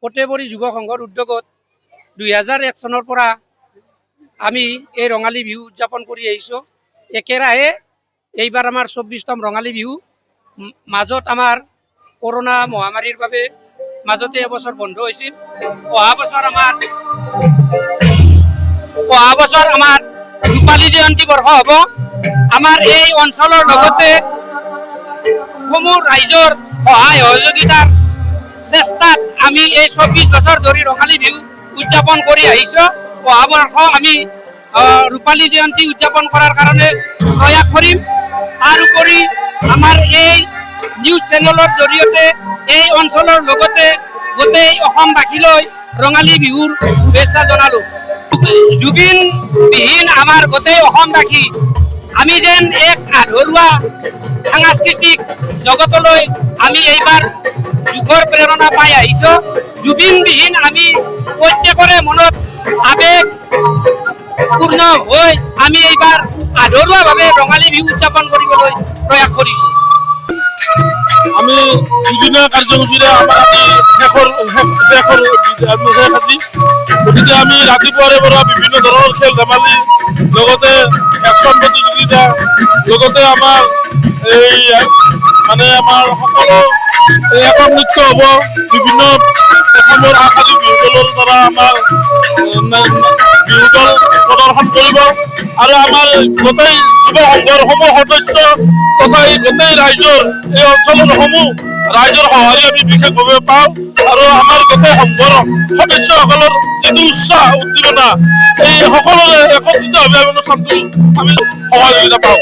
সৰ্থেবাৰী যুৱ সংঘৰ উদ্যোগত 2001 চনৰ পৰা আমি এই ৰঙালী বিহু উদযাপন কৰি আহিছোঁ। একেৰাহে এইবাৰ আমাৰ 24তম ৰঙালী বিহু। মাজত আমাৰ কৰোনা মহামাৰীৰ বাবে মাজতে এবছৰ বন্ধ হৈছিল। অহা বছৰ আমাৰ ৰূপালী জয়ন্তী বৰ্ষ হ'ব। আমাৰ এই অঞ্চলৰ লগতে সমূহ ৰাইজৰ সহায় সহযোগিতাৰ চেষ্টাত আমি এই 24 বছৰ ধৰি ৰঙালী বিহু উদযাপন কৰি আহিছোঁ। অহা বৰ্ষ আমি ৰূপালী জয়ন্তী উদযাপন কৰাৰ কাৰণে প্ৰয়াস কৰিম। তাৰ উপৰি আমাৰ এই নিউজ চেনেলৰ জৰিয়তে এই অঞ্চলৰ লগতে গোটেই অসমবাসীলৈ ৰঙালী বিহুৰ শুভেচ্ছা জনালোঁ। জুবিন বিহীন আমাৰ গোটেই অসমবাসী আমি যেন এক আধৰুৱা সাংস্কৃতিক জগতলৈ আমি এইবাৰ যুগৰ প্ৰেৰণা পাই আহিছোঁ। জুবিন বিহীন আমি প্ৰত্যেকৰে মনত আবেগ পূৰ্ণ হৈ আমি এইবাৰ আধৰুৱাভাৱে ৰঙালী বিহু উদযাপন কৰিবলৈ প্ৰয়াস কৰিছোঁ। আমি দুদিনীয়া কাৰ্যসূচীৰে আমাৰ গতিকে আমি ৰাতিপুৱাৰে পৰা বিভিন্ন ধৰণৰ খেল ধেমালি লগতে একশ্যন প্ৰতিযোগিতা লগতে আমাৰ এই আমাৰ সকলো একক নৃত্য হ'ব। বিভিন্ন অসমৰ আগশালী বিহু দলৰ দ্বাৰা আমাৰ বিহু দল প্ৰদৰ্শন কৰিব আৰু আমাৰ গোটেই যুৱ সংঘৰ সমূহ সদস্য তথা এই গোটেই ৰাইজৰ এই অঞ্চলৰ সমূহ ৰাইজৰ সঁহাৰি আমি বিশেষভাৱে পাওঁ আৰু আমাৰ গোটেই সংঘৰ সদস্যসকলৰ যিটো উৎসাহ উদ্দীপনা এই সকলোৰে একত্ৰিতভাৱে অনুষ্ঠানটো আমি সহযোগিতা পাওঁ।